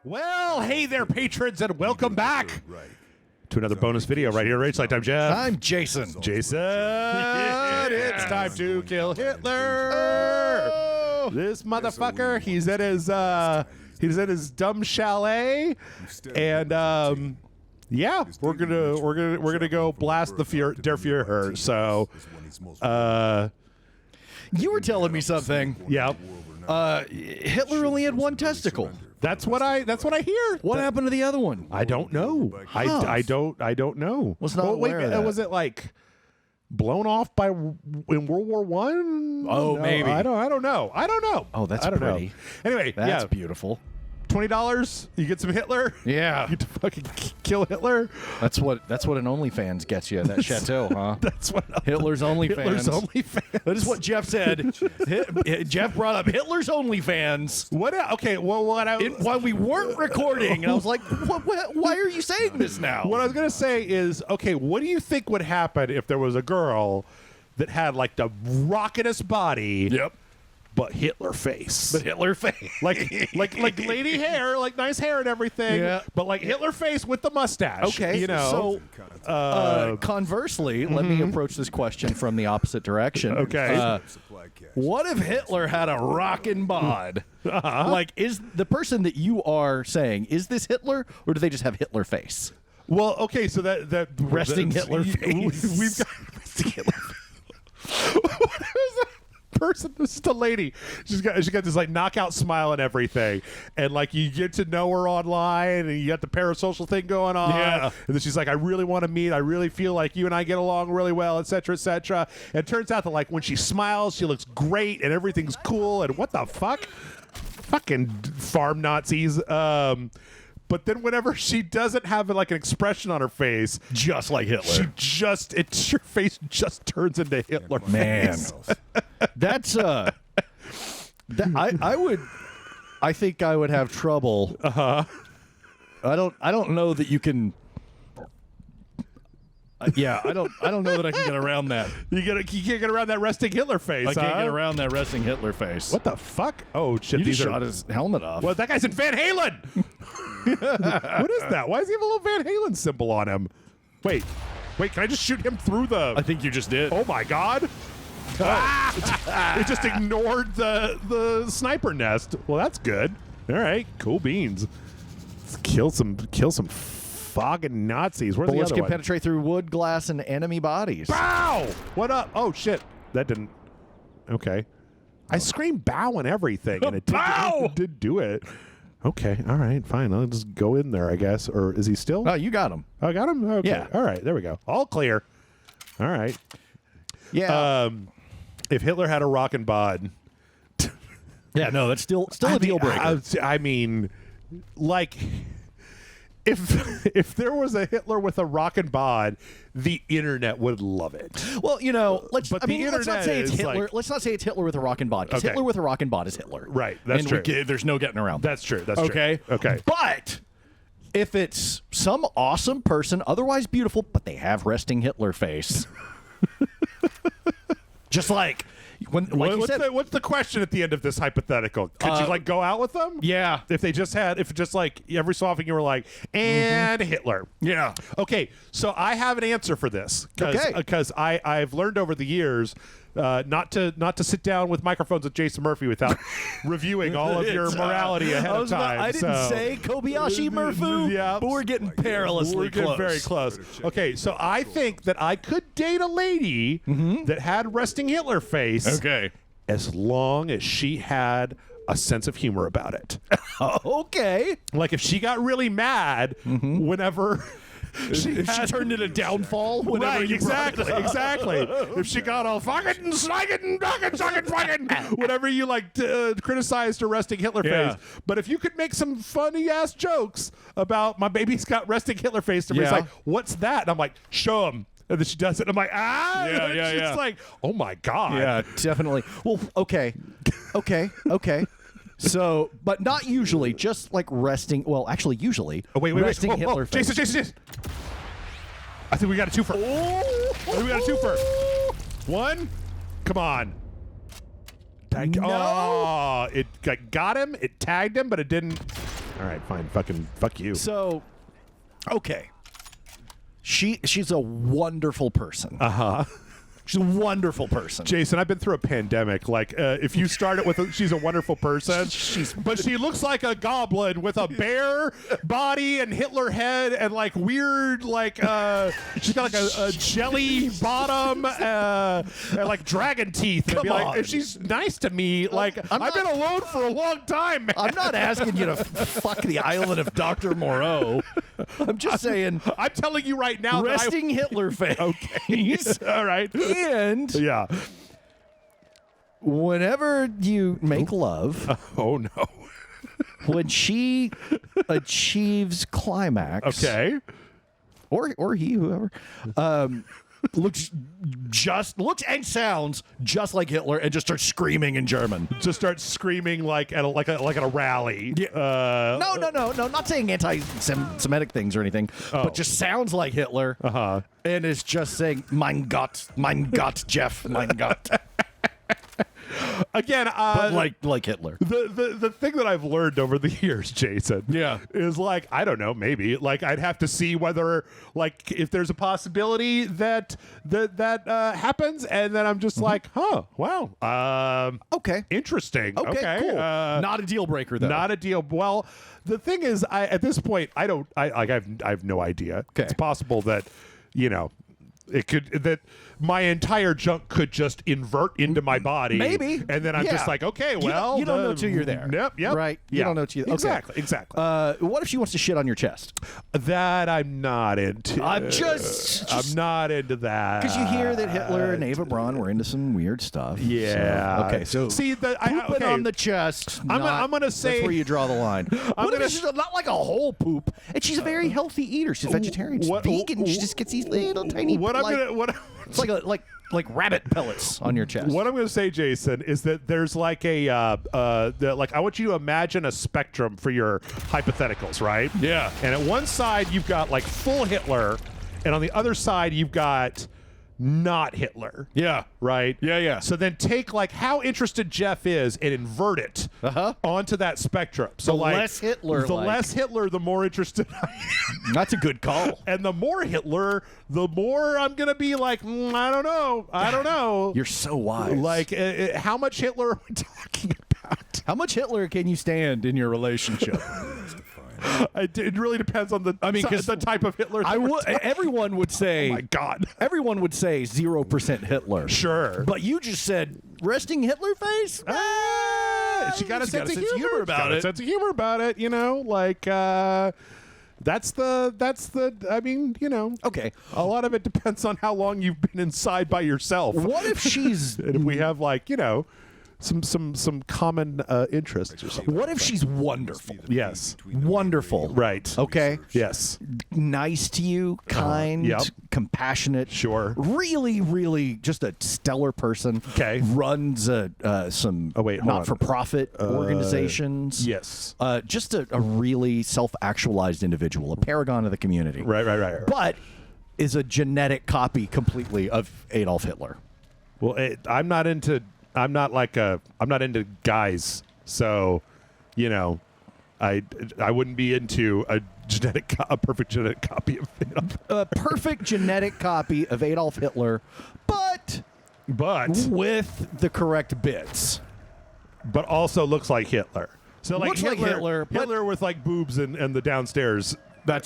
Well, hey there, patrons, and welcome back to another bonus video right here. Rage Lifetime Jeff. I'm Jason. Jason, it's time to kill Hitler. Oh. This motherfucker, he's at his dumb chalet, and yeah, we're gonna go blast the der Führer. So, you were telling me something. Yeah. Hitler only had one testicle. That's what I hear. What happened to the other one? I don't know. Huh. I don't know. Was not aware of that. Was it like blown off by in World War One? Oh, no, maybe. I don't know. Oh, that's I don't pretty. know. Anyway, That's yeah, beautiful. $20. You get some Hitler. Yeah. You get to fucking kill Hitler. That's what an OnlyFans gets you. That chateau, huh? That's what Hitler's OnlyFans. Hitler's OnlyFans. That is what Jeff said. Jeff brought up Hitler's OnlyFans. What? Okay. Well, While we weren't recording, and I was like, why are you saying this now? What I was gonna say is, okay, what do you think would happen if there was a girl that had like the rockettest body? Yep. But Hitler face. But Hitler face. like lady hair, like nice hair and everything. Yeah. But like Hitler face with the mustache. Okay. You know. So, conversely, let me approach this question from the opposite direction. Okay. What if Hitler had a rockin' bod? Like, is the person that you are saying, is this Hitler, or do they just have Hitler face? Well, okay, so that Resting Hitler face. We've got resting Hitler face. What is that person? This is the lady. She got this like knockout smile and everything, and like you get to know her online, and you got the parasocial thing going on. Yeah. And then she's like, I really want to meet. I really feel like you and I get along really well, etc., etc. And it turns out that like when she smiles, she looks great, and everything's cool. And what the fuck, fucking farm Nazis. But then whenever she doesn't have like an expression on her face, Just like Hitler. her face just turns into Hitler. Man. face. That's I think I would have trouble. I don't know that you can. Yeah, I don't know that I can get around that. You can't get around that resting Hitler face. I can't huh? get around that resting Hitler face. What the fuck? Oh shit! You just these shot are. his helmet off. Well, that guy's in Van Halen. What is that? Why does he have a little Van Halen symbol on him? Wait, can I just shoot him through the? I think you just did. Oh my god! It just ignored the sniper nest. Well, that's good. All right, cool beans. Let's kill some fucking Nazis. Where's Bullets the can other one? penetrate through wood, glass, and enemy bodies. Bow! What up? Oh shit! That didn't. Okay. I screamed bow and everything, and it did do it. Okay. All right. Fine. I'll just go in there, I guess. Or is he still? Oh, you got him. I got him. Okay. Yeah. All right. There we go. All clear. All right. Yeah. If Hitler had a rockin' bod. Yeah. No, that's still a deal breaker. I mean, like, if there was a Hitler with a rockin' bod, the internet would love it. Well, you know, let's not say it's Hitler. Like, Let's not say it's Hitler with a rockin' bod. Because Okay. Hitler with a rockin' bod is Hitler. Right, that's and true. There's no getting around that. That's true. That's okay. true. Okay. But if it's some awesome person, otherwise beautiful, but they have resting Hitler face, just like when, like you said, what's the question at the end of this hypothetical? Could you like go out with them? yeah. If just like every so often you were like, and Hitler. Yeah. Okay, so I have an answer for this. Okay. Because I've learned over the years not to sit down with microphones with Jason Murphy without reviewing all of your morality ahead of time. I didn't say Kobayashi Murphy, Yeah. but we're getting perilously We're getting close. very close. Okay, so I think that I could date a lady that had resting Hitler face. Okay. As long as she had a sense of humor about it. Okay. Like if she got really mad whenever She turned it a downfall whenever right, you exactly. If she got all fucking sucking, whenever you like criticized her resting Hitler Yeah. face. But if you could make some funny ass jokes about my baby's got resting Hitler face, and Yeah. he's like, "What's that?" And I'm like, "Show him." And then she does it. I'm like, Yeah, and yeah, she's yeah. like, "Oh my god." Yeah, definitely. Well, okay. So, but not usually, just like resting. Well, actually, usually. Oh, wait. Resting Whoa, Hitler face. Jason. I think we got a twofer. I think we got a twofer. One. Come on. No. Oh, it got him. It tagged him, but it didn't. All right, fine. Fuck you. So, okay. She's a wonderful person. Uh-huh. She's a wonderful person. Jason, I've been through a pandemic. Like, if you start it with she's a wonderful person, but she looks like a goblin with a bear body and Hitler head and like weird, like she's got like a jelly bottom and like dragon teeth. Come on. If she's nice to me, like I've been alone for a long time, man. I'm not asking you to fuck the island of Dr. Moreau. I'm just saying. I'm telling you right now. Resting Hitler face. Okay. All right. And Yeah. whenever you make love, Oh no. when she achieves climax, Okay. or he, whoever, looks and sounds just like Hitler, and just starts screaming in German. Just start screaming like at a rally. Yeah. No, not saying anti-Semitic things or anything, but just sounds like Hitler. Uh-huh. And is just saying, mein Gott, Jeff, mein Gott. Again, But like Hitler. the thing that I've learned over the years, Jason, is like, I don't know, maybe like I'd have to see whether like if there's a possibility that happens, and then I'm just like, wow, Okay. interesting, Okay, cool. Not a deal breaker though. Not a deal. Well, the thing is, at this point, I have no idea. Okay. It's possible that, that my entire junk could just invert into my body. Maybe. And then I'm Yeah. just like, okay, well. You don't know till you're there. Yep. Right. Yeah. You don't know till you're there. Exactly. What if she wants to shit on your chest? That I'm not into. I'm just I'm not into that. because you hear that Hitler and Eva Braun were into some weird stuff. Yeah. So, okay. So see, pooping on the chest. I'm gonna say that's where you draw the line. What if it's just not like a whole poop, and she's a very healthy eater? She's vegetarian. She's vegan. She just gets these little tiny. It's like rabbit pellets on your chest. What I'm going to say, Jason, is that there's like I want you to imagine a spectrum for your hypotheticals, right? Yeah. And at one side you've got like full Hitler, and on the other side you've got not Hitler. Yeah. Right? Yeah. So then take like how interested Jeff is and invert it onto that spectrum. So The like less Hitler, the like. less Hitler, the more interested I am. That's a good call. And the more Hitler, the more I'm going to be like, I don't know. You're so wise. Like, how much Hitler are we talking about? How much Hitler can you stand in your relationship? It really depends on the type of Hitler. Everyone would say. Oh my God. Everyone would say 0% Hitler. Sure. But you just said resting Hitler face. She got a sense of humor about it. A sense of humor about it. Like that's the. I mean, Okay. A lot of it depends on how long you've been inside by yourself. What if she's? And if we have like some common interests or something. What if she's wonderful? Yes. Wonderful. Right. Okay. Yes. Nice to you, kind, Yep. compassionate. Sure. Really, really just a stellar person. Okay. Runs some wait, hold not-for-profit organizations. Yes. Just a really self-actualized individual, a paragon of the community. Right. But is a genetic copy completely of Adolf Hitler. Well, I'm not into guys, so I wouldn't be into a perfect genetic copy of Adolf. A perfect genetic copy of Adolf Hitler, but with the correct bits. But also looks like Hitler. So like Looks like Hitler, but- Hitler with like boobs and the downstairs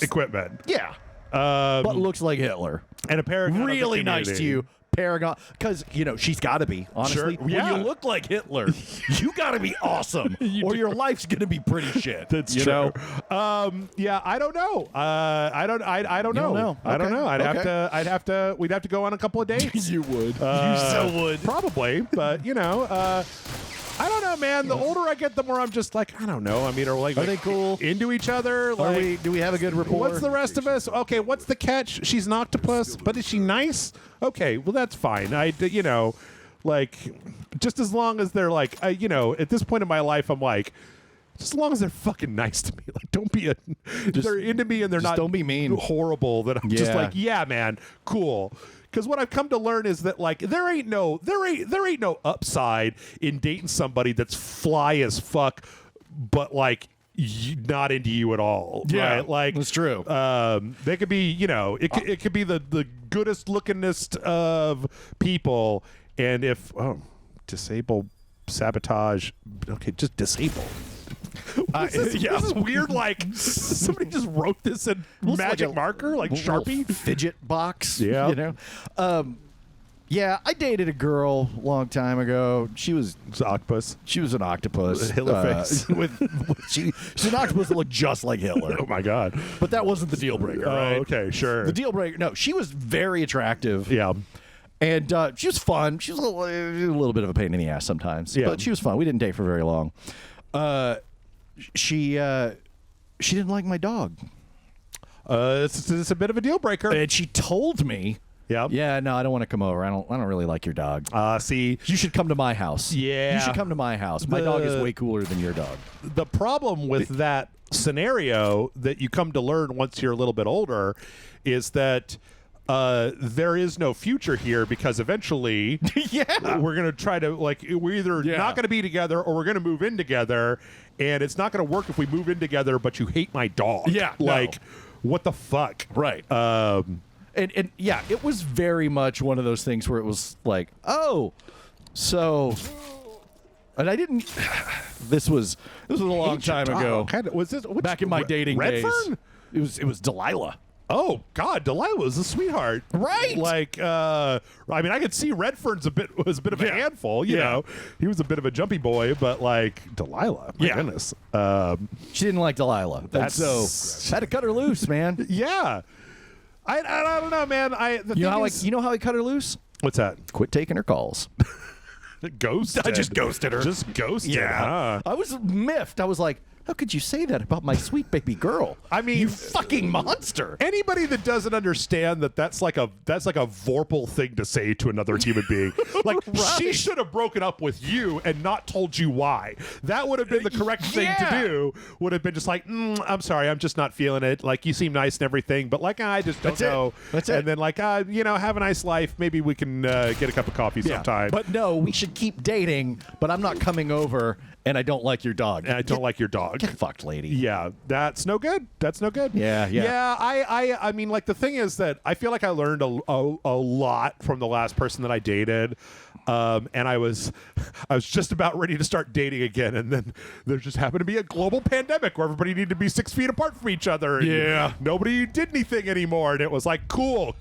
equipment. Yeah. But looks like Hitler. And a paragon. Really nice to you. Paragon, because she's got to be, honestly. Sure, yeah. When you look like Hitler, you got to be awesome, or your life's gonna be pretty shit. That's you true. know? Yeah, I don't know. I don't know. I don't Okay. know. I'd have to. We'd have to go on a couple of dates. You would. You so would. Probably, but I don't know, man. The older I get, the more I'm just like, I don't know. I mean, are they cool? Into each other? Like, Do we have a good rapport? what's the rest of us? Okay, what's the catch? She's an octopus, but is she nice? Okay, well that's fine. Like, just as long as they're like, at this point in my life, I'm like, just as long as they're fucking nice to me. Like, don't be they're into me and they're not. Don't be mean. Horrible. That I'm just Yeah. like, yeah, man, cool. Because what I've come to learn is that like there ain't no upside in dating somebody that's fly as fuck, but like not into you at all. Yeah, right? Like that's true. They could be, it could be the goodest lookingest of people, and if disable, sabotage, okay, just disable. This is weird. Like somebody just wrote this in magic marker, like Sharpie fidget box. Yeah, Yeah, I dated a girl a long time ago. She's an octopus. She was an octopus. Hitler face. She's an octopus that looked just like Hitler. Oh my god! But that wasn't the deal breaker. Right? Okay, sure. The deal breaker. No, she was very attractive. Yeah. And she was fun. She was a little bit of a pain in the ass sometimes. Yeah. But she was fun. We didn't date for very long. She didn't like my dog. It's a bit of a deal breaker. And she told me, yeah, no, I don't want to come over. I don't really like your dog. See, you should come to my house. Yeah, you should come to my house. My dog is way cooler than your dog. The problem with that scenario that you come to learn once you're a little bit older is that there is no future here, because eventually we're going to try to, like, we're either not going to be together or we're going to move in together, and it's not going to work if we move in together but you hate my dog. Like, what the fuck? Right. And yeah, it was very much one of those things where it was like, oh, so, and I didn't. This was a long time ago. Was this back in my dating days? Redfern? It was Delilah. Oh God, Delilah was a sweetheart, right? Like, I mean, I could see Redfern's was a bit of a handful. You know, he was a bit of a jumpy boy, but like Delilah, my goodness, she didn't like Delilah. That's so had to cut her loose, man. Yeah. I don't know, man. You know how I cut her loose? What's that? Quit taking her calls. Ghosted. I just ghosted her. Just ghosted. Yeah. I was miffed. I was like, how could you say that about my sweet baby girl? I mean, you fucking monster. Anybody that doesn't understand that's like a Vorpal thing to say to another human being. Like, she should have broken up with you and not told you why. That would have been the correct thing to do. Would have been just like, I'm sorry, I'm just not feeling it. Like, you seem nice and everything, but like, I just don't know. That's it. And then like, have a nice life. Maybe we can get a cup of coffee sometime. But no, we should keep dating, but I'm not coming over, and I don't like your dog. And I don't like your dog. Get fucked, lady. Yeah, that's no good. That's no good. Yeah. I mean, like, the thing is that I feel like I learned a lot from the last person that I dated, and I was just about ready to start dating again, and then there just happened to be a global pandemic where everybody needed to be 6 feet apart from each other. And nobody did anything anymore, and it was like cool.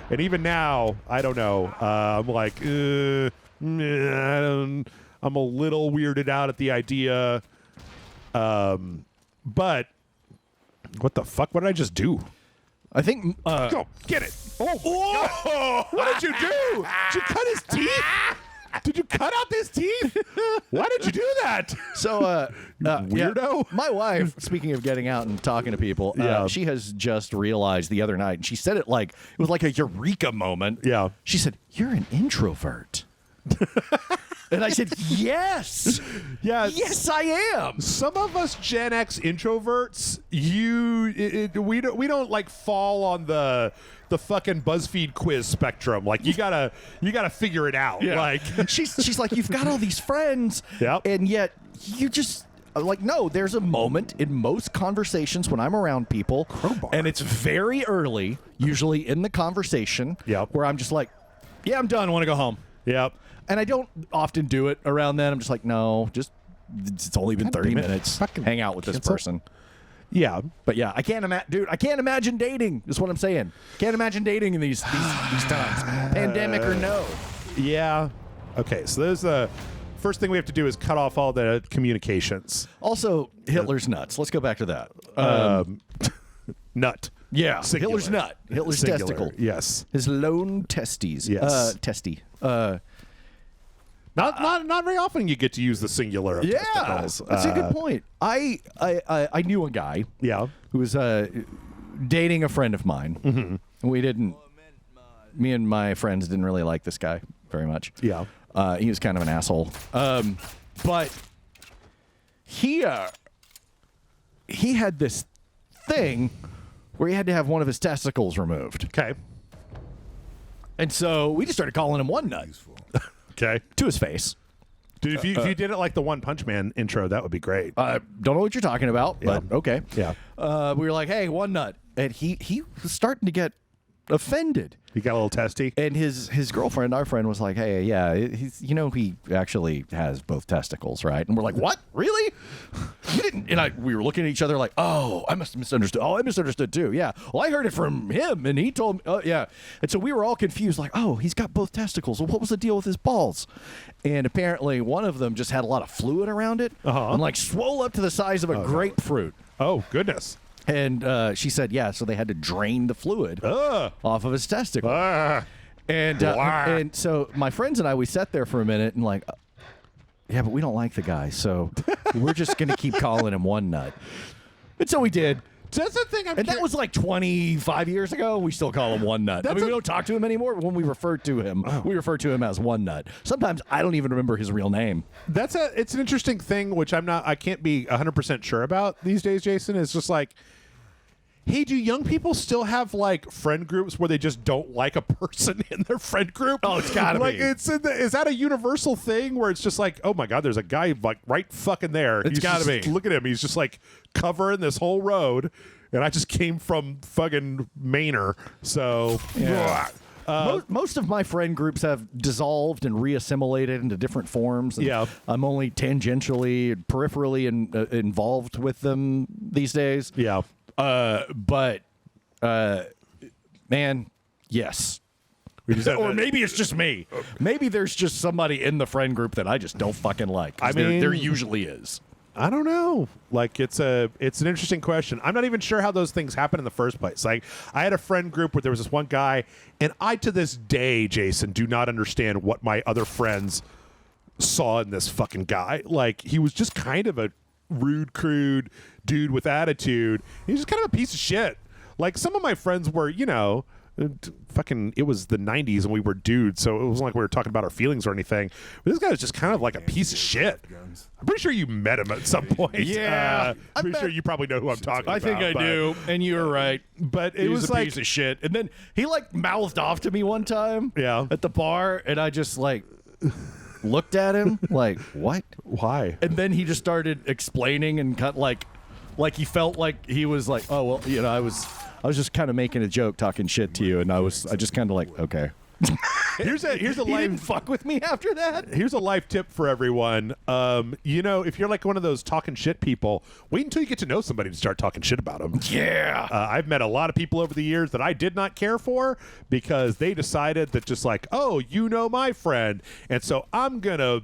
And even now, I don't know. I'm like, I'm a little weirded out at the idea. But what the fuck? What did I just do? I think. Go get it! Oh! What did you do? Did you cut his teeth? Did you cut out his teeth? Why did you do that? So, weirdo. My wife, speaking of getting out and talking to people, she has just realized the other night, and she said it like it was like a eureka moment. Yeah. She said, "You're an introvert." And I said, yes. Yes, I am. Some of us Gen X introverts, we don't like fall on the fucking BuzzFeed quiz spectrum. Like, you gotta figure it out. Yeah. Like, she's like, you've got all these friends, and yet you just like, no. There's a moment in most conversations when I'm around people, and it's very early, usually in the conversation, where I'm just like, yeah, I'm done. I want to go home. Yep. And I don't often do it around then. I'm just like, no, it's only been 30 minutes. Hang out with this person. Yeah. But yeah, I can't imagine dating, is what I'm saying. Can't imagine dating in these times. Pandemic or no. Yeah. Okay, so there's the first thing we have to do is cut off all the communications. Also, Hitler's nuts. Let's go back to that. Nut. Yeah. Singular. Hitler's nut. Hitler's Singular. testicle. Yes. His lone testes. Yes. Testy. Not very often you get to use the singular of testicles. That's a good point. I knew a guy who was dating a friend of mine. Mm-hmm. Me and my friends didn't really like this guy very much. Yeah. He was kind of an asshole. But he had this thing where he had to have one of his testicles removed. Okay. And so we just started calling him One Nut. Okay. To his face. Dude, if you did it like the One Punch Man intro, that would be great. Don't know what you're talking about, but okay. Yeah. We were like, hey, one nut. And he was starting to get offended. He got a little testy. And his girlfriend, our friend, was like, hey, yeah, he actually has both testicles, right? And we're like, what? Really? You didn't? And we were looking at each other like, oh, I must have misunderstood. Oh, I misunderstood too. Yeah. Well, I heard it from him, and he told me, oh, yeah. And so we were all confused, like, oh, he's got both testicles. Well, what was the deal with his balls? And apparently one of them just had a lot of fluid around it and like swole up to the size of a grapefruit. Oh, goodness. And she said, yeah, so they had to drain the fluid off of his testicle. And so my friends and I, we sat there for a minute and like, yeah, but we don't like the guy, so we're just going to keep calling him One Nut. And so we did. So that's the thing. That was like 25 years ago. We still call him One Nut. I mean, we don't talk to him anymore. But when we refer to him, we refer to him as One Nut. Sometimes I don't even remember his real name. It's an interesting thing, which I can't be 100% sure about these days, Jason. It's just like, hey, do young people still have like friend groups where they just don't like a person in their friend group? Oh, it's gotta like, be. Is that a universal thing where it's just like, oh my God, there's a guy like right fucking there. It's gotta be. Look at him. He's just like covering this whole road. And I just came from fucking Manor. So, yeah. Most of my friend groups have dissolved and reassimilated into different forms. And I'm only tangentially, peripherally involved with them these days. Yeah. But man, yes. Or maybe it's just me. Maybe there's just somebody in the friend group that I just don't fucking like. I mean, there usually is. I don't know. Like, it's an interesting question. I'm not even sure how those things happen in the first place. Like, I had a friend group where there was this one guy, and I, to this day, Jason, do not understand what my other friends saw in this fucking guy. Like, he was just kind of a rude, crude dude with attitude. He was just kind of a piece of shit. Like, some of my friends were, fucking, it was the 90s and we were dudes, so it wasn't like we were talking about our feelings or anything. But this guy was just kind of like a piece of shit. I'm pretty sure you met him at some point. Yeah. I'm pretty sure you probably know who I'm talking about. I think I do, and you're right. But it was a like piece of shit. And then he like mouthed off to me one time at the bar, and I just like looked at him like, what? Why? And then he just started explaining and cut like he felt like he was like, oh, well, I was just kind of making a joke, talking shit to you, and I just kind of like, okay. Here's a He life. didn't fuck with me after that. Here's a life tip for everyone. If you're like one of those talking shit people, wait until you get to know somebody to start talking shit about them. Yeah. I've met a lot of people over the years that I did not care for because they decided that just like, oh, my friend, and so I'm gonna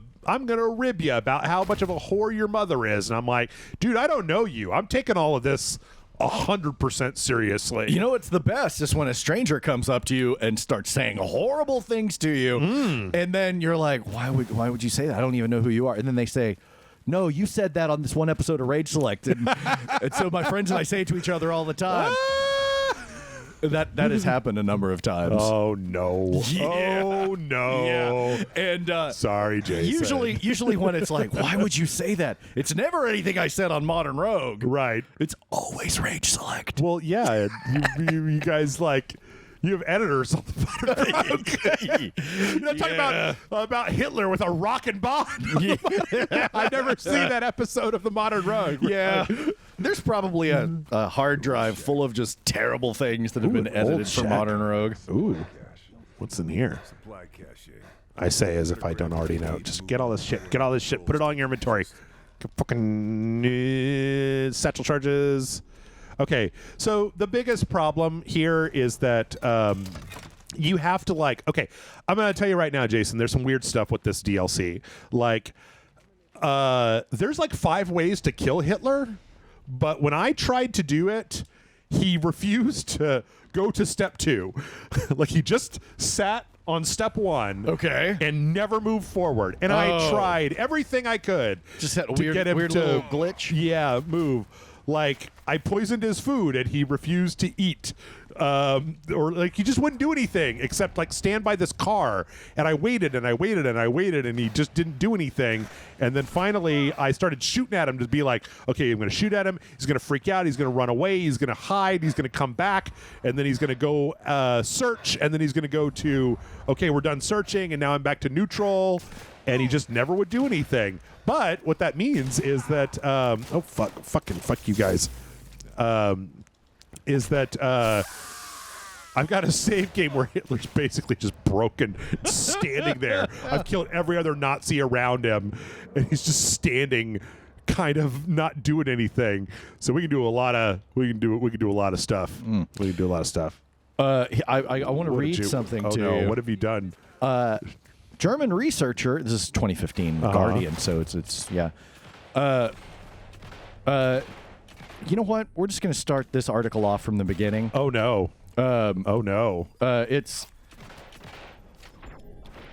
rib you about how much of a whore your mother is, and I'm like, dude, I don't know you. I'm taking all of this 100% seriously. You know what's the best is when a stranger comes up to you and starts saying horrible things to you, and then you're like, why would you say that? I don't even know who you are. And then they say, no, you said that on this one episode of Rage Select, and so my friends and I say it to each other all the time. That has happened a number of times. Oh no! Yeah. Oh no! Yeah. And sorry, Jason. Usually when it's like, why would you say that? It's never anything I said on Modern Rogue. Right. It's always Rage Select. Well, yeah. you guys like. You have editors on the Modern Rogue. Okay. Talking about Hitler with a rockin' bomb. I've never seen that episode of the Modern Rogue. Yeah. There's probably a hard drive full of just terrible things that have been edited for Modern Rogue. Ooh. What's in here? I say as if I don't already know. Just get all this shit. Get all this shit. Put it all in your inventory. Fucking satchel charges. Okay, so the biggest problem here is that you have to okay, I'm going to tell you right now, Jason, there's some weird stuff with this DLC. Like, there's 5 ways to kill Hitler, but when I tried to do it, he refused to go to step 2. Like, he just sat on step 1, and never moved forward. And I tried everything I could just had a to get him weird to little glitch. Yeah, move. Like, I poisoned his food and he refused to eat. or like he just wouldn't do anything except like stand by this car. And I waited and I waited and I waited, and he just didn't do anything. And then finally, I started shooting at him to be like, okay, I'm going to shoot at him. He's going to freak out. He's going to run away. He's going to hide. He's going to come back, and then he's going to go search, and then he's going to go to, okay, we're done searching, and now I'm back to neutral. And he just never would do anything. But what that means is that, fuck you guys, is that I've got a save game where Hitler's basically just broken, standing there. I've killed every other Nazi around him, and he's just standing, kind of not doing anything. So we can do a lot of we can do a lot of stuff. We can do a lot of stuff. I want to read something to you. What have you done? German researcher, this is 2015 Guardian, so it's yeah. You know what? We're just going to start this article off from the beginning. Oh no. Oh no. It's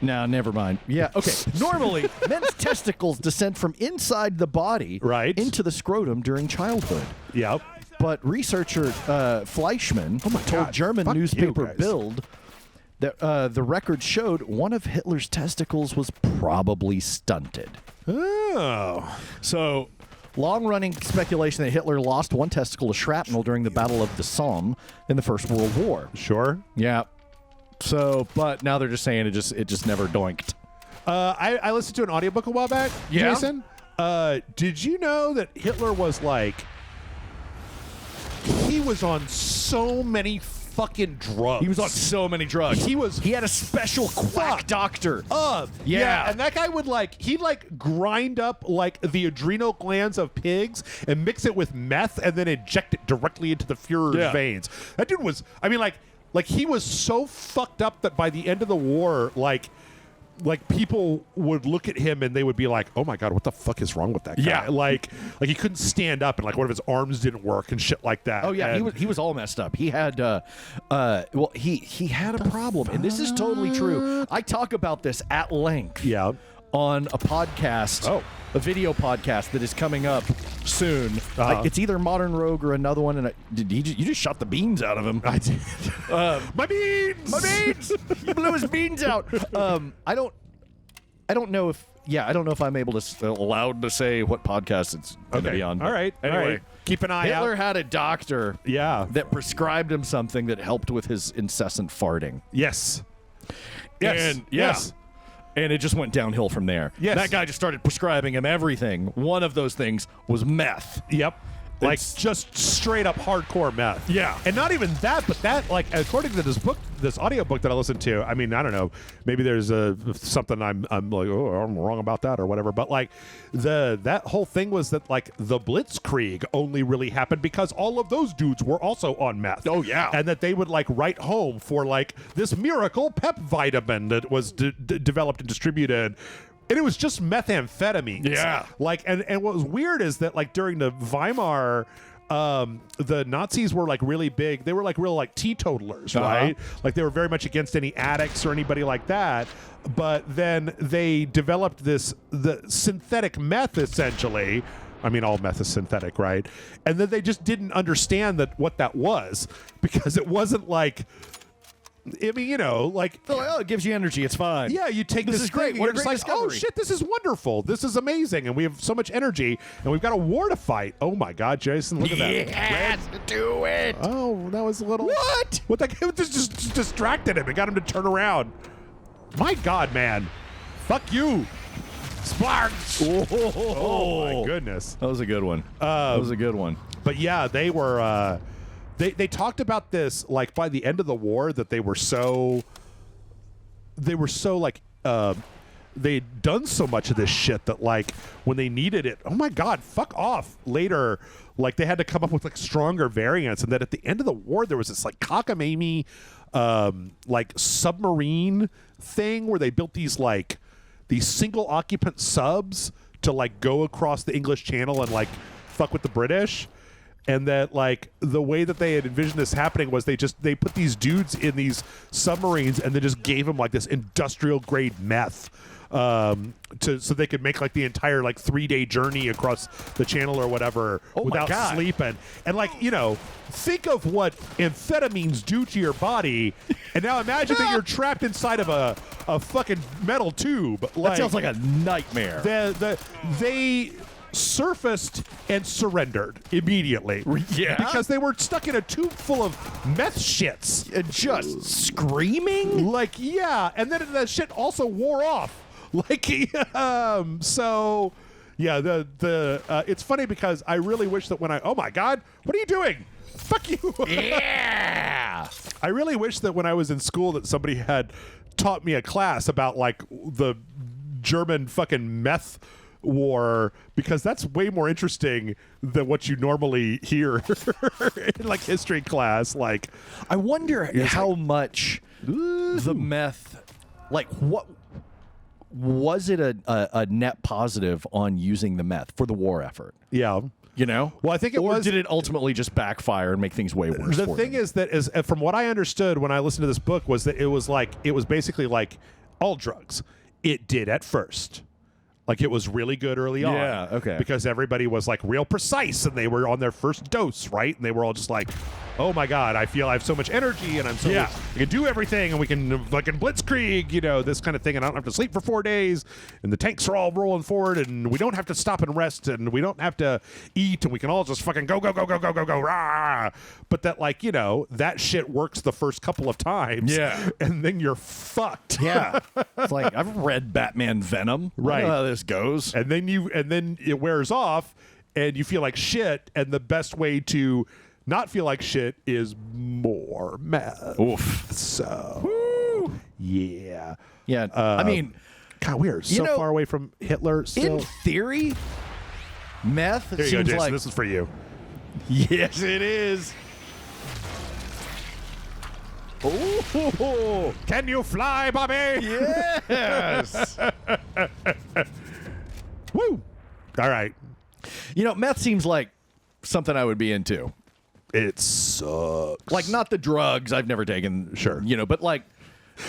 no, never mind. Yeah, okay. Normally, men's testicles descend from inside the body into the scrotum during childhood. Yep. But researcher Fleischmann told German newspaper Bild that the record showed one of Hitler's testicles was probably stunted. Oh. So, long-running speculation that Hitler lost one testicle to shrapnel during the Battle of the Somme in the First World War. Sure. Yeah. So, but now they're just saying it just never doinked. I listened to an audiobook a while back, Jason. Did you know that Hitler was like, he was on so many fucking drugs. He was on so many drugs. He had a special quack doctor. Yeah, and that guy would he'd grind up like the adrenal glands of pigs and mix it with meth and then inject it directly into the Führer's veins. That dude was, I mean, like he was so fucked up that by the end of the war, like people would look at him and they would be like, "Oh my god, what the fuck is wrong with that guy?" Yeah, like he couldn't stand up and like one of his arms didn't work and shit like that. Oh yeah, and he was all messed up. He had he had a problem, and this is totally true. I talk about this at length. On a podcast, a video podcast that is coming up soon. It's either Modern Rogue or another one. And you just shot the beans out of him. I did. My beans. You blew his beans out. I don't know if I'm allowed to say what podcast it's going to be on. All right. Anyway, keep an eye out. Hitler had a doctor. That prescribed him something that helped with his incessant farting. Yes. And it just went downhill from there. Yes. That guy just started prescribing him everything. One of those things was meth. Yep. Like just straight up hardcore meth. Yeah. And not even that, but that, like, according to this audio book that I listened to, I mean, I don't know, maybe there's something I'm like, oh, I'm wrong about that or whatever. But like that whole thing was that like the Blitzkrieg only really happened because all of those dudes were also on meth. Oh yeah. And that they would like write home for like this miracle pep vitamin that was developed and distributed. And it was just methamphetamine. Yeah. Like, and what was weird is that, like, during the Weimar, the Nazis were, like, really big. They were, like, real, like, teetotalers, right? Like, they were very much against any addicts or anybody like that. But then they developed the synthetic meth, essentially. I mean, all meth is synthetic, right? And then they just didn't understand what that was because it wasn't, like... I mean, you know, like... Oh, it gives you energy. It's fine. Yeah, you take this is great. thing, What a and you're great just like, discovery. oh, shit, this is wonderful. This is amazing. And we have so much energy, and we've got a war to fight. Oh, my God, Jason, look at that. Yes, do it. Oh, that was a little... What? What that just distracted him. It got him to turn around. My God, man. Fuck you. Sparks. Oh, my goodness. That was a good one. But, yeah, they were... They talked about this like by the end of the war that they were so like they'd done so much of this shit that like when they needed it, oh my God, fuck off. Later, like they had to come up with like stronger variants, and that at the end of the war there was this like cockamamie like submarine thing where they built these single occupant subs to like go across the English Channel and like fuck with the British. And that, like, the way that they had envisioned this happening was they put these dudes in these submarines and they just gave them, like, this industrial-grade meth. so they could make like the entire like 3-day journey across the channel or whatever without sleeping. And like, you know, think of what amphetamines do to your body, and now imagine that you're trapped inside of a fucking metal tube. Like, that sounds like a nightmare. They surfaced and surrendered immediately. Yeah, because they were stuck in a tube full of meth shits, just screaming. Like, yeah, and then that shit also wore off. Like, so yeah, it's funny because I really wish that when oh my God, what are you doing? Fuck you. Yeah. I really wish that when I was in school that somebody had taught me a class about like the German fucking meth war, because that's way more interesting than what you normally hear in like history class. Like, I wonder how much the meth, like, what was it a net positive on using the meth for the war effort? Yeah. You know? Well, I think it was. Or did it ultimately just backfire and make things way worse? The thing is that from what I understood when I listened to this book was that it was basically like all drugs. It did at first. Like, it was really good early on. Yeah, okay. Because everybody was, like, real precise, and they were on their first dose, right? And they were all just like, oh, my God, I feel I have so much energy, and I can do everything, and we can fucking blitzkrieg, you know, this kind of thing, and I don't have to sleep for 4 days, and the tanks are all rolling forward, and we don't have to stop and rest, and we don't have to eat, and we can all just fucking go, rah! But that, like, you know, that shit works the first couple of times. Yeah. And then you're fucked. Yeah. It's like, I've read Batman Venom. Right. I know how this goes. And then it wears off, and you feel like shit. And the best way to not feel like shit is more meth. Oof. So, yeah. Yeah. I mean, God, we are so far away from Hitler. Still. In theory, meth There you seems go, Jason. like This is for you. Yes, it is. Oh, can you fly, Bobby? Yes. Woo. All right. You know, meth seems like something I would be into. It sucks. Like, not the drugs. I've never taken. Sure. You know, but like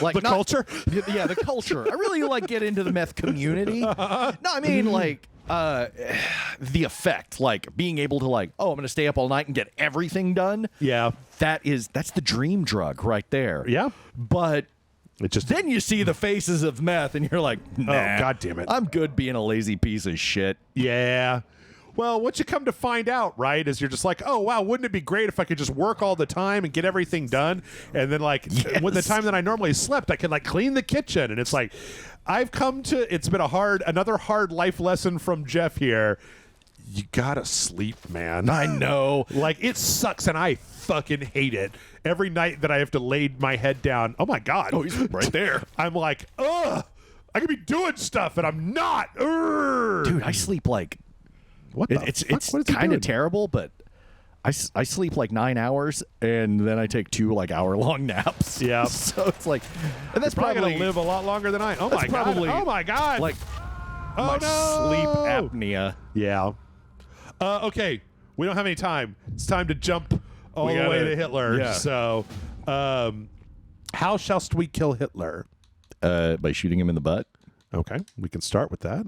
the not, culture? Yeah, the culture. I really like get into the meth community. No, I mean like the effect, like being able to like, oh, I'm going to stay up all night and get everything done. Yeah. That's the dream drug right there. Yeah. But it just then you see the faces of meth and you're like, nah, oh, God damn it. I'm good being a lazy piece of shit. Yeah. Well, what you come to find out, right, is you're just like, oh, wow, wouldn't it be great if I could just work all the time and get everything done? And then, like, when the time that I normally slept, I could, like, clean the kitchen. And it's like, it's been another hard life lesson from Jeff here. You gotta sleep, man. I know. Like, it sucks, and I fucking hate it. Every night that I have to lay my head down, oh, my God. Oh, he's right there. I'm like, ugh, I could be doing stuff, and I'm not. Dude, I sleep like... What the it's fuck? kind of terrible, but I sleep like 9 hours and then I take 2 like hour-long naps. Yeah. So it's like, and that's probably probably gonna live a lot longer than I. Oh that's my God! probably, Oh my God! Like oh my no! sleep apnea. Yeah. Okay, we don't have any time. It's time to jump all the way to Hitler. Yeah. So, how shallst we kill Hitler? By shooting him in the butt. Okay, we can start with that.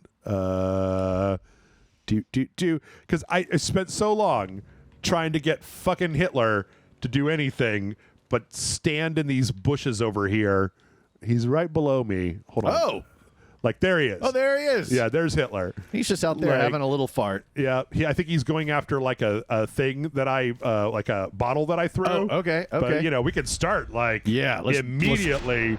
Because I spent so long trying to get fucking Hitler to do anything but stand in these bushes over here. He's right below me. Hold on. Oh. Like, there he is. Oh, there he is. Yeah, there's Hitler. He's just out there Like, having a little fart. Yeah, I think he's going after like a thing that like a bottle that I threw. Oh, okay. But, you know, we can start like immediately.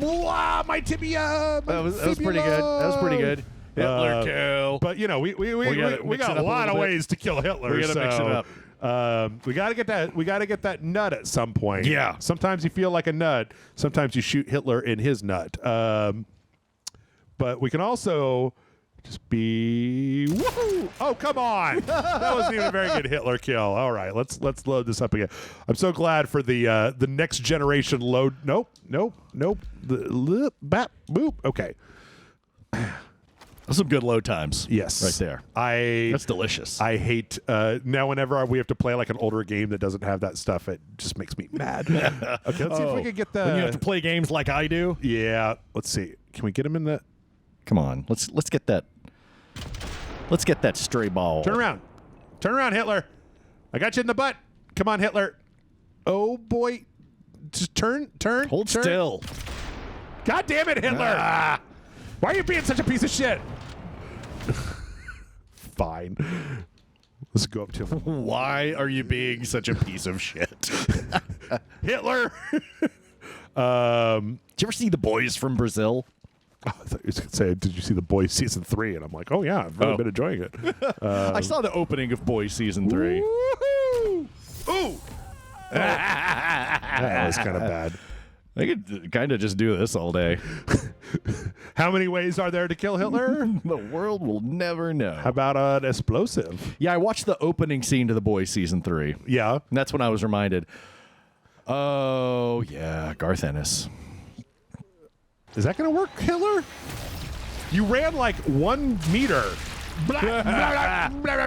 Oh, my tibia. That was pretty good. That was pretty good. Hitler kill. But you know, we got a lot of ways to kill Hitler. We gotta mix it up. We gotta get that nut at some point. Yeah. Sometimes you feel like a nut. Sometimes you shoot Hitler in his nut. But we can also just be woohoo! Oh, come on! That wasn't even a very good Hitler kill. All right, let's load this up again. I'm so glad for the next generation load. Nope. Bap boop. Okay. Those are some good load times. Yes. Right there. That's delicious. I hate now whenever we have to play like an older game that doesn't have that stuff, it just makes me mad. Okay, let's see if we can get the when you have to play games like I do. Yeah. Let's see. Can we get him in the Come on. Let's get that. Let's get that stray ball. Turn around. Turn around, Hitler. I got you in the butt. Come on, Hitler. Oh boy. Just turn. Hold turn. still. God damn it, Hitler. Why are you being such a piece of shit? Fine. Let's go up to him. Why are you being such a piece of shit? Hitler. Did you ever see The Boys from Brazil? Oh, I thought you were going to say, did you see The Boys season 3? And I'm like, oh yeah, I've really been enjoying it. I saw the opening of Boys season 3. Woohoo! Ooh. That was kind of bad. I could kind of just do this all day. How many ways are there to kill Hitler? The world will never know. How about an explosive? Yeah, I watched the opening scene to The Boys season 3. Yeah. And that's when I was reminded. Oh, yeah, Garth Ennis. Is that going to work, Hitler? You ran like 1 meter. Blah, blah, blah, blah, blah, blah,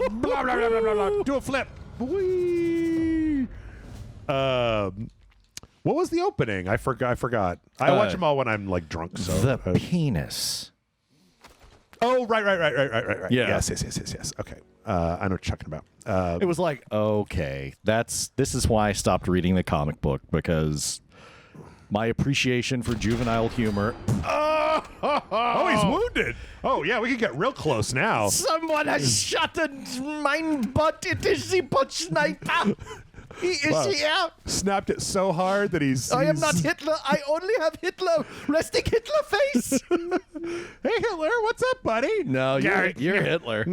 blah, blah, blah, blah, blah. Do a flip. Whee! What was the opening? I forgot. I watch them all when I'm like drunk. So The penis. Oh, right. Yeah. Yes. Okay. I know what you're talking about. It was like, okay, this is why I stopped reading the comic book, because my appreciation for juvenile humor. Oh, he's wounded. Oh, yeah, we can get real close now. Someone has shot my butt. It is the butt sniper. Is he out? Snapped it so hard that he's... I am not Hitler. I only have Hitler. Resting Hitler face. Hey, Hitler, what's up, buddy? No, you're Hitler.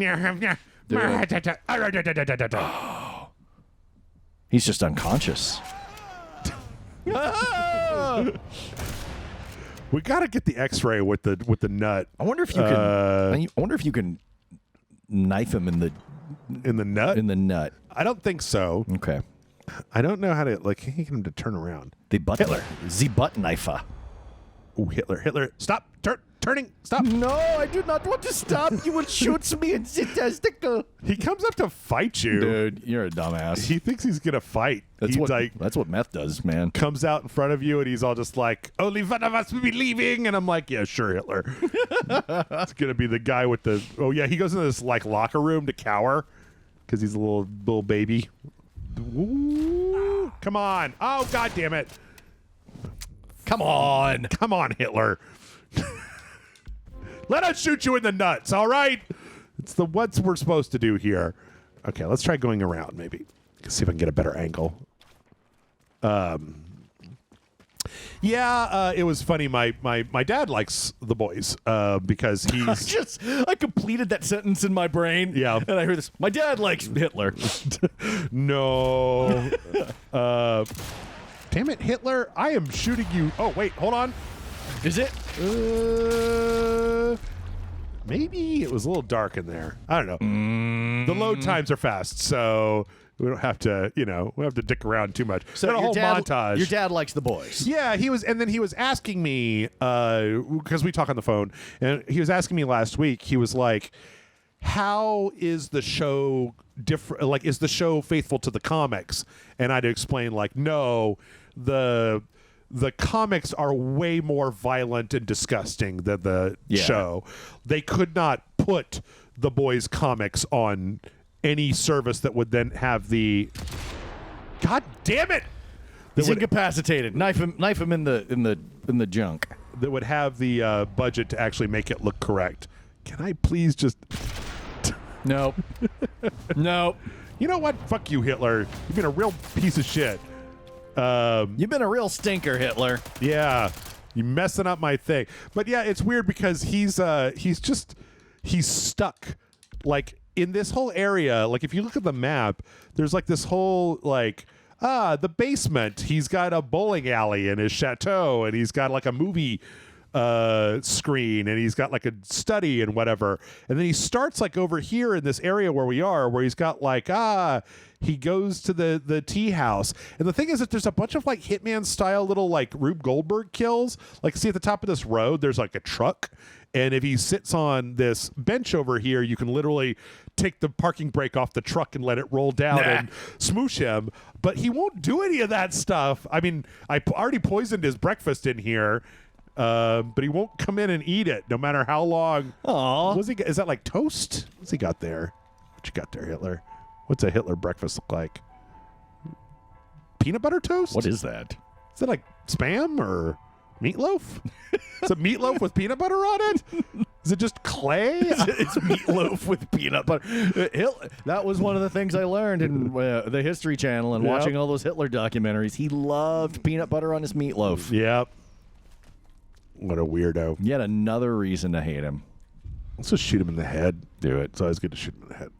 He's just unconscious. We got to get the X-ray with the nut. I wonder if you can. I wonder if you can knife him in the nut. In the nut. I don't think so. Okay. I don't know how to get him to turn around. The butt Hitler. The butt knifer. Oh, Hitler! Stop! Turning! Stop! No, I do not want to stop. You will shoot me in the testicle. He comes up to fight you, dude. You're a dumbass. He thinks he's gonna fight. That's what meth does, man. Comes out in front of you and he's all just like, "Only one of us will be leaving," and I'm like, "Yeah, sure, Hitler." It's gonna be the guy with the. Oh yeah, he goes into this like locker room to cower because he's a little baby. Ooh, come on! Oh, god damn it! Come on, Hitler. Let us shoot you in the nuts, all right? It's what we're supposed to do here. Okay, let's try going around, maybe. See if I can get a better angle. Yeah, it was funny. My dad likes The Boys because he's... I completed that sentence in my brain. Yeah. And I heard this. My dad likes Hitler. No. Damn it, Hitler. I am shooting you. Oh, wait, hold on. Is it? Maybe it was a little dark in there. I don't know. The load times are fast, so we don't have to, we don't have to dick around too much. So a whole montage. Your dad likes The Boys. Yeah, and then he was asking me, because we talk on the phone, and he was asking me last week, he was like, how is the show different? Like, is the show faithful to the comics? And I had to explain, like, no, the comics are way more violent and disgusting than the show. They could not put The Boys comics on any service that would then have the... God damn it! He's incapacitated. Knife him in the junk. That would have the budget to actually make it look correct. Can I please just... Nope. Nope. You know what? Fuck you, Hitler. You've been a real piece of shit. You've been a real stinker, Hitler. Yeah, you messing up my thing. But yeah, it's weird because he's stuck like in this whole area. Like if you look at the map, there's like this whole like the basement. He's got a bowling alley in his chateau, and he's got like a movie screen, and he's got like a study and whatever, and then he starts like over here in this area where we are, where he's got like he goes to the tea house, and the thing is that there's a bunch of like Hitman style little like Rube Goldberg kills. Like, see at the top of this road, there's like a truck, and if he sits on this bench over here, you can literally take the parking brake off the truck and let it roll down and smoosh him. But he won't do any of that stuff. I mean, I already poisoned his breakfast in here. But he won't come in and eat it, no matter how long. Aww. Is that like toast? What's he got there? What you got there, Hitler? What's a Hitler breakfast look like? Peanut butter toast? What is that? Is it like Spam or meatloaf? Is it meatloaf with peanut butter on it? Is it just clay? It's meatloaf with peanut butter. That was one of the things I learned in the History Channel and watching all those Hitler documentaries. He loved peanut butter on his meatloaf. Yep. What a weirdo. Yet another reason to hate him. Let's just shoot him in the head. Do it. It's always good to shoot him in the head.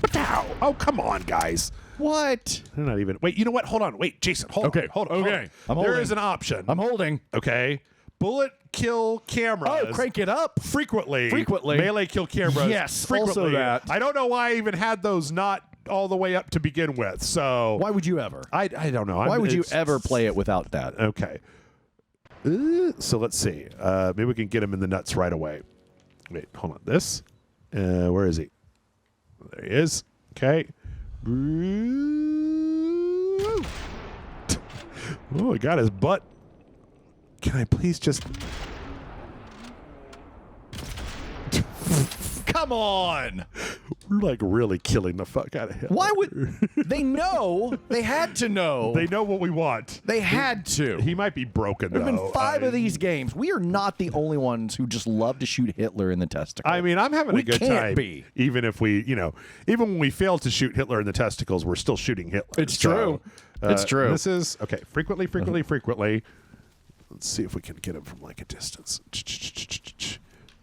What the hell? Oh, come on, guys. What? They're not even. Wait, you know what? Hold on. Wait, Jason, hold on. Hold on. Okay. There is an option. I'm holding. Okay. Bullet kill cameras. Oh, crank it up. Frequently. Frequently. Melee kill cameras. Yes, frequently. also that. I don't know why I even had those not all the way up to begin with. So Why would you ever? I don't know. Why would you ever play it without that? Okay. So let's see. Maybe we can get him in the nuts right away. Wait, hold on. This? Where is he? There he is. Okay. Oh, I got his butt. Can I please just... Come on. We're like really killing the fuck out of him. Why would they know? They had to know. They know what we want. They had to. He might be broken, There though. have been 5 of these games. We are not the only ones who just love to shoot Hitler in the testicle. I mean, I'm having a good can't time. Be. Even if we, even when we fail to shoot Hitler in the testicles, we're still shooting Hitler. It's true. It's true. This is, okay, frequently. Let's see if we can get him from like a distance.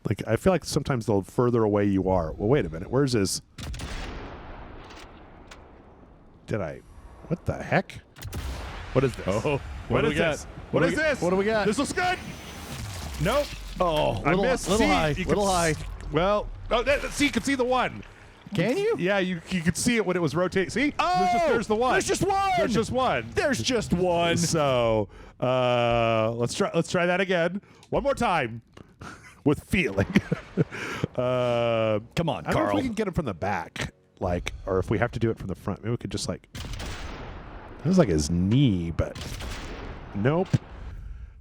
Like, I feel like sometimes the further away you are. Well, wait a minute. Where's his... What the heck? What is this? Oh, what is this? What is this? What do we got? This looks good. Nope. Oh, I missed. little See, high. you Little can high. Well, see, you can see the one. Can you? Yeah, you could see it when it was rotating. See? Oh, there's the one. There's just one. There's just one. There's just one. So, let's try that again. One more time. With feeling. Come on, I don't know if Carl. we can get him from the back, like, or if we have to do it from the front. Maybe we could just like. That was like his knee, but nope.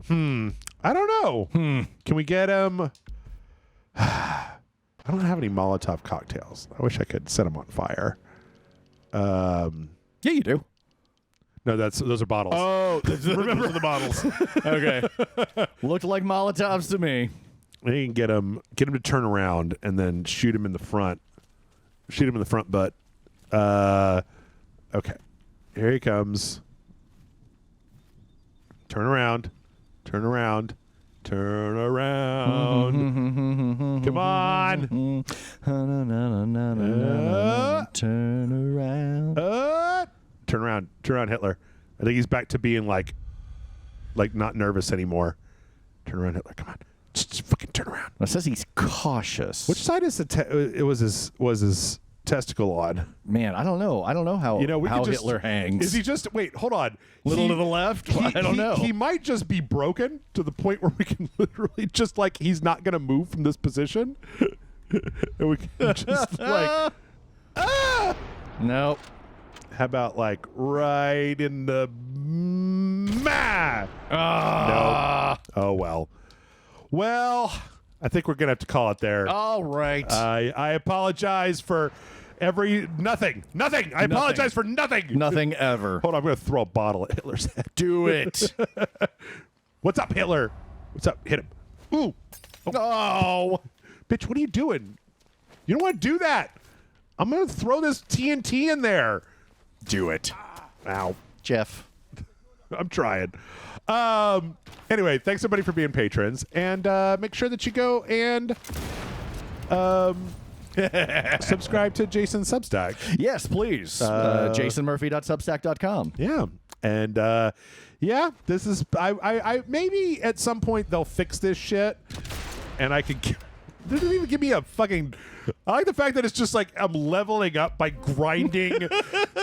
I don't know. Can we get him? I don't have any Molotov cocktails. I wish I could set them on fire. Yeah, you do. No, those are bottles. Oh, remember the bottles. Okay. Looked like Molotovs to me. We can get him to turn around and then shoot him in the front. Shoot him in the front butt. Okay. Here he comes. Turn around. Turn around. Turn around. Come on. Turn around. Turn around. Turn around, Hitler. I think he's back to being like not nervous anymore. Turn around, Hitler. Come on. Just fucking turn around. It says he's cautious. Which side is it was his testicle on? Man, I don't know. I don't know how how Hitler hangs. Is he just wait? Hold on. Little to the left? I don't know. He might just be broken to the point where we can literally just like he's not going to move from this position, and we can just like Nope. How about like right in the Nope. Oh well. Well, I think we're gonna have to call it there. All right. I apologize for nothing. I apologize for nothing. Nothing ever. Hold on, I'm gonna throw a bottle at Hitler's head. Do it. What's up, Hitler? What's up? Hit him. Ooh. Oh. Bitch, what are you doing? You don't want to do that. I'm gonna throw this TNT in there. Do it. Ow. Jeff. I'm trying. Anyway, thanks everybody for being patrons, and make sure that you go and subscribe to Jason's Substack. Yes, please. JasonMurphy.substack.com. Yeah. And yeah, this is I maybe at some point they'll fix this shit, and I could. They didn't even give me a fucking. I like the fact that it's just like I'm leveling up by grinding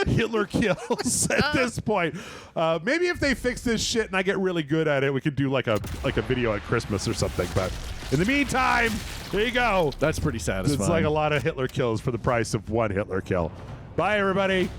Hitler kills at this point. Maybe if they fix this shit and I get really good at it, we could do like a video at Christmas or something. But in the meantime, there you go. That's pretty satisfying. It's like a lot of Hitler kills for the price of one Hitler kill. Bye, everybody.